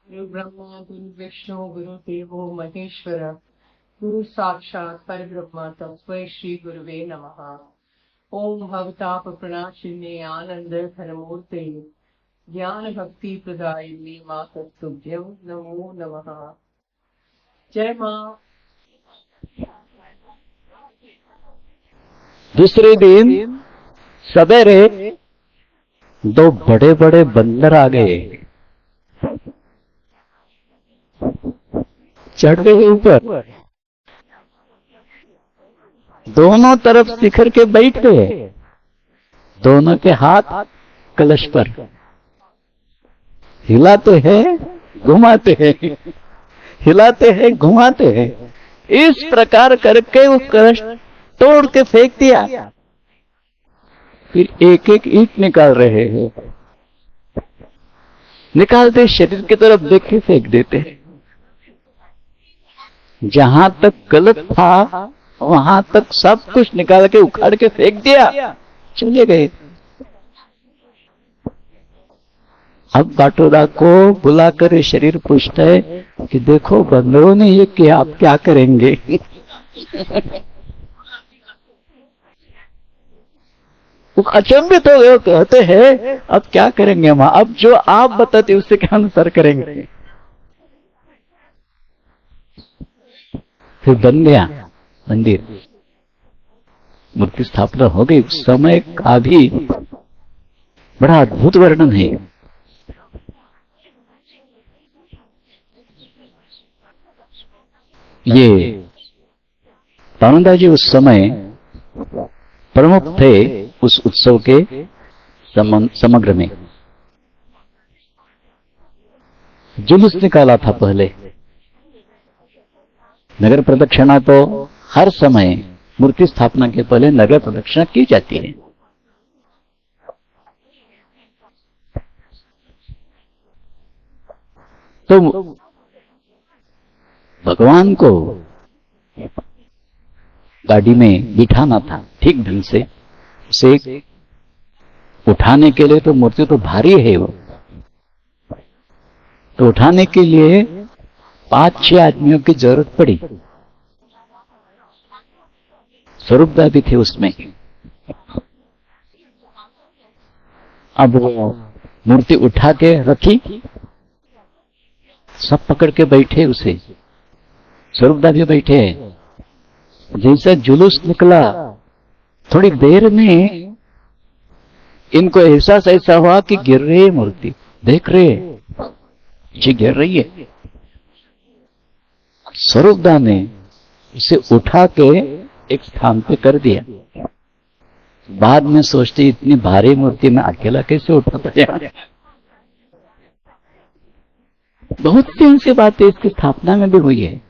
गुरु ब्रह्मा गुरु विष्णु गुरु देवो महेश्वर गुरु साक्षात् परब्रह्म तस्मै श्री गुरुवे नमः। ओम भवताप प्रणाशिने आनंद घनमूर्ते ज्ञान भक्ति प्रदायिनी मातस्तुभ्यं नमो नमः। जय मां। दूसरे दिन सवेरे दो बड़े बड़े बंदर आ गए, चढ़ गए ऊपर, दोनों तरफ शिखर के बैठ गए, दोनों के हाथ कलश पर, हिलाते हैं घुमाते हैं, हिलाते हैं घुमाते हैं। इस प्रकार करके वो कलश तोड़ के फेंक दिया। फिर एक एक ईंट निकाल रहे हैं, निकालते शरीर की तरफ देखे फेंक देते। जहां तक गलत था वहां तक सब कुछ निकाल के उखाड़ के फेंक दिया, चले गए। अब बाटोरा को बुलाकर शरीर पूछता है कि देखो बंदरों ने ये किया, आप क्या करेंगे? वो अचंभित हो गए, कहते हैं अब क्या करेंगे मां, अब जो आप बताते उससे क्या अनुसार करेंगे। फिर बन गया मंदिर, मूर्ति स्थापना हो गई। उस समय का भी बड़ा अद्भुत वर्णन है। ये पानंदा जी उस समय प्रमुख थे उस उत्सव के समग्र में। जुलूस निकाला था पहले। नगर प्रदक्षिणा तो हर समय मूर्ति स्थापना के पहले नगर प्रदक्षिणा की जाती है। तो भगवान को गाड़ी में बिठाना था ठीक ढंग से। उसे उठाने के लिए तो मूर्ति तो भारी है, वो तो उठाने के लिए 5-6 आदमियों की जरूरत पड़ी। स्वरूपदा भी थे उसमें। अब वो मूर्ति उठा के रखी, सब पकड़ के बैठे उसे, स्वरूपदा भी बैठे। जैसा जुलूस निकला थोड़ी देर में इनको एहसास ऐसा हुआ कि गिर रही है मूर्ति, देख रहे जी गिर रही है। स्वरूपदा ने उसे उठा के एक स्थान पे कर दिया। बाद में सोचते इतनी भारी मूर्ति में अकेला कैसे उठाता है। बहुत सी ऐसी बातें इसकी स्थापना में भी हुई है।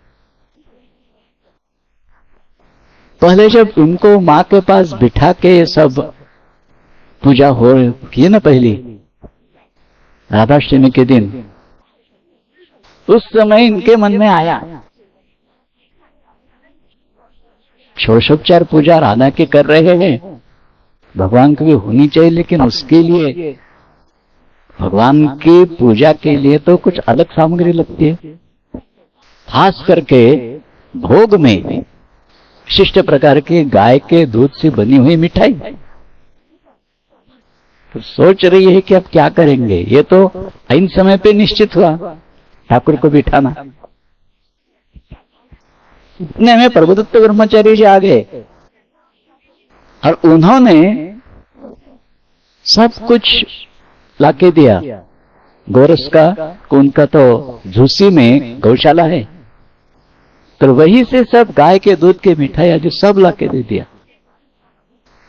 पहले जब इनको माँ के पास बिठा के सब पूजा हो की ना, पहली राधाष्टमी के दिन, उस समय इनके मन में आया षोडशोपचार पूजा राधा की कर रहे हैं, भगवान की भी होनी चाहिए, लेकिन उसके लिए भगवान की पूजा के लिए तो कुछ अलग सामग्री लगती है। खास करके भोग में विशिष्ट प्रकार की गाय के दूध से बनी हुई मिठाई। तो सोच रही है कि अब क्या करेंगे। ये तो इन समय पे निश्चित हुआ ठाकुर को बिठाना। इतने में प्रभुदत्त ब्रह्मचारी जी आ गए और उन्होंने सब कुछ लाके दिया। गोरस का, उनका तो झूसी में गौशाला है, तो वहीं से सब गाय के दूध के मिठाई आदि सब लाके दे दिया,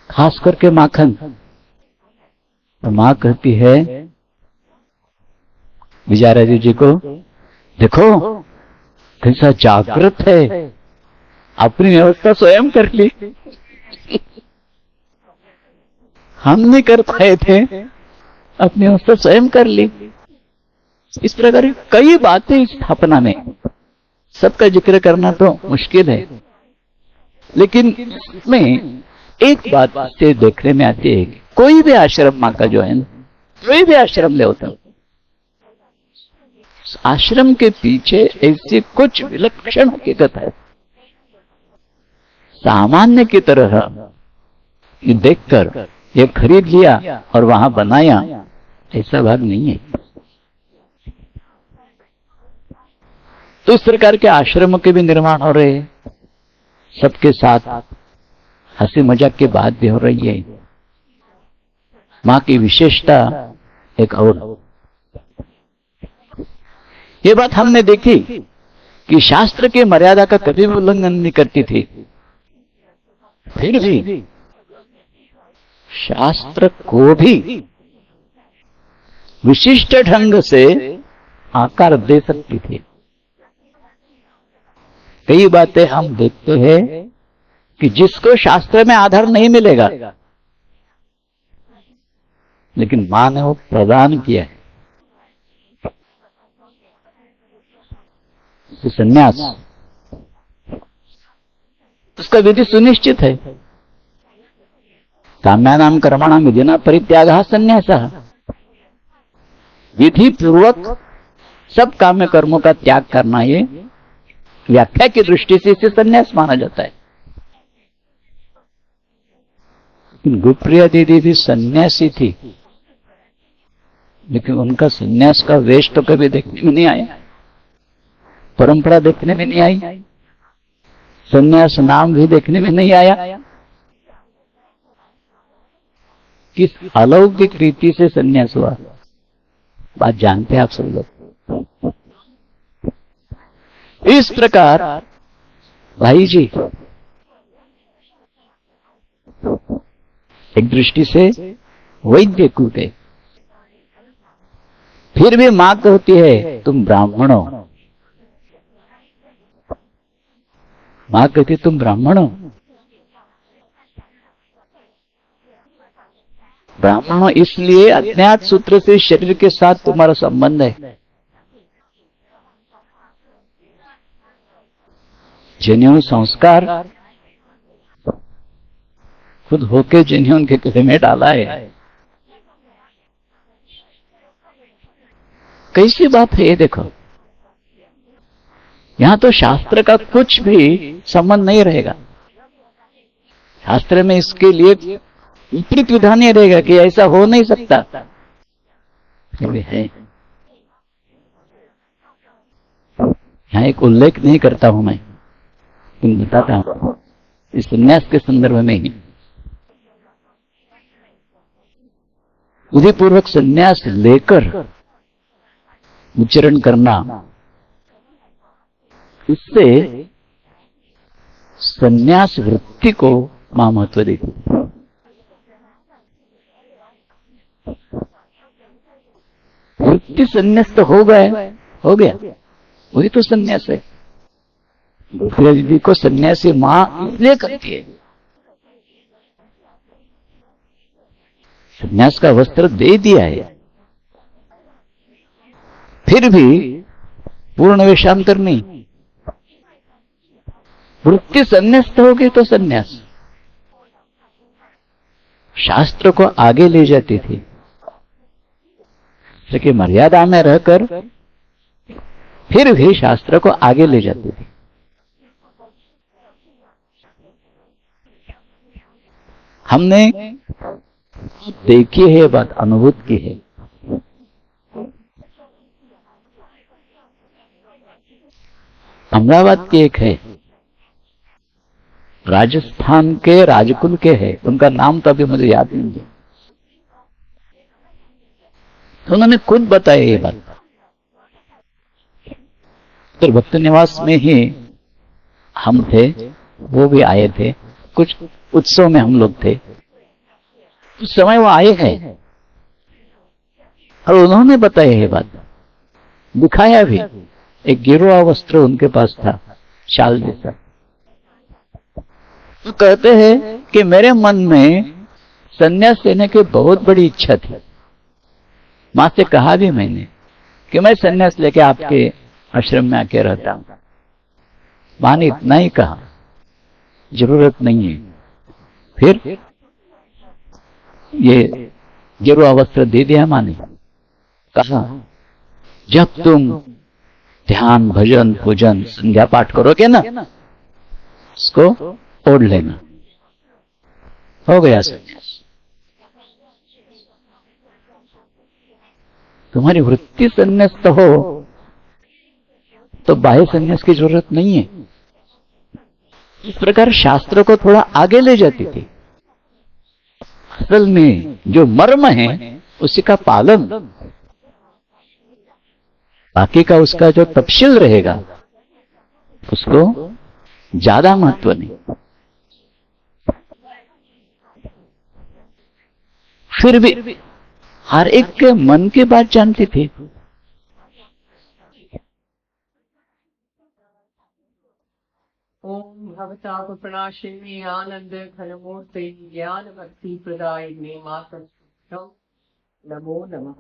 खास करके माखन। तो मां कहती है विजयाराजी जी को, देखो कैसा जागृत है, अपनी व्यवस्था स्वयं कर ली। हम नहीं कर पाए थे, अपनी व्यवस्था स्वयं कर ली। इस प्रकार कई बातें स्थापना में, सबका जिक्र करना तो मुश्किल है, लेकिन इसमें एक बात से देखने में आती है कि कोई भी आश्रम माँ का जो है ना, कोई भी आश्रम ले होता, आश्रम के पीछे ऐसी कुछ विलक्षण हकीकत है, सामान्य की तरह ये देखकर ये खरीद लिया और वहां बनाया, ऐसा भाग नहीं है। तो इस प्रकार के आश्रमों के भी निर्माण हो रहे हैं, सबके साथ हंसी मजाक की बात भी हो रही है। मां की विशेषता एक और, ये बात हमने देखी कि शास्त्र की मर्यादा का कभी भी उल्लंघन नहीं करती थी, फिर भी शास्त्र को भी विशिष्ट ढंग से आकार दे सकती थी। कई बातें हम देखते हैं कि जिसको शास्त्र में आधार नहीं मिलेगा, लेकिन मां ने वो प्रदान किया है। संन्यास, उसका विधि सुनिश्चित है। काम्यानाम कर्मणाम विधिना परित्यागः संन्यासः। विधि पूर्वक सब काम्य कर्मों का त्याग करना, ये व्याख्या की दृष्टि से इसे संन्यास माना जाता है। लेकिन गुप्रिया दीदी भी सन्यासी थी, लेकिन उनका संन्यास का वेश तो कभी देखने में नहीं आया, परंपरा देखने में नहीं आई, संन्यास नाम भी देखने में नहीं आया। किस अलौकिक रीति से संन्यास हुआ, बात जानते हैं आप सब लोग। इस प्रकार भाई जी एक दृष्टि से वैद्य कूटे, फिर भी मां कहती है तुम ब्राह्मण हो। मां कहती तुम ब्राह्मण हो। ब्राह्मण हो इसलिए अज्ञात सूत्र से शरीर के साथ तुम्हारा संबंध है। जिन्होंने संस्कार खुद होके जिन्हें उनके गले में डाला है, कैसी बात है ये देखो। यहां तो शास्त्र का कुछ भी संबंध नहीं रहेगा, शास्त्र में इसके लिए विपरीत विधान नहीं रहेगा कि ऐसा हो नहीं सकता, है। यहां एक उल्लेख नहीं करता हूं मैं, बताता हूं इस संन्यास के संदर्भ में ही। विधिपूर्वक संन्यास लेकर उच्चारण करना, इससे संन्यास वृत्ति को मां महत्व देती। वृत्ति संन्यास तो हो गया, वही तो संन्यास है। दूसरे दीदी को सन्यासी मां इसलिए करती है, सन्यास का वस्त्र दे दिया है, फिर भी पूर्ण वेशांतर नहीं। वृत्ति संन्यास्त होगी तो सन्यास शास्त्र को आगे ले जाती थी, लेकिन मर्यादा में रहकर फिर भी शास्त्र को आगे ले जाती थी। हमने देखी है बात, अनुभूत की है। अमरावती के एक है, राजस्थान के राजकुल के है, उनका नाम तो अभी मुझे याद नहीं है। तो उन्होंने खुद बताया ये बात। तो भक्त निवास में ही हम थे, वो भी आए थे, कुछ उत्सव में हम लोग थे। उस समय वो आए हैं और उन्होंने बताया ये बात, दिखाया भी। एक गिरुआ वस्त्र उनके पास था, शाल जैसा। तो कहते हैं कि मेरे मन में संन्यास लेने की बहुत बड़ी इच्छा थी। मां से कहा भी मैंने कि मैं संन्यास लेके आपके आश्रम में आके रहता हूं। मां ने इतना ही कहा, जरूरत नहीं है। फिर ये गिरुआ वस्त्र दे दिया मां ने, कहा जब तुम ध्यान, भजन, पूजन, संध्या पाठ करोगे ना, उसको ओढ़ लेना, हो गया संन्यास। तुम्हारी वृत्ति संन्यास्त हो तो बाह्य संन्यास की जरूरत नहीं है। इस प्रकार शास्त्र को थोड़ा आगे ले जाती थी। असल में जो मर्म है उसी का पालन, बाकी का उसका जो तफसील रहेगा उसको ज्यादा महत्व नहीं। फिर भी हर एक के मन की बात जानती थी। ओम भवताप प्रणाशिनी आनंद घनमूर्ति ज्ञान भक्ति प्रदायिने मातर् नमो नमः।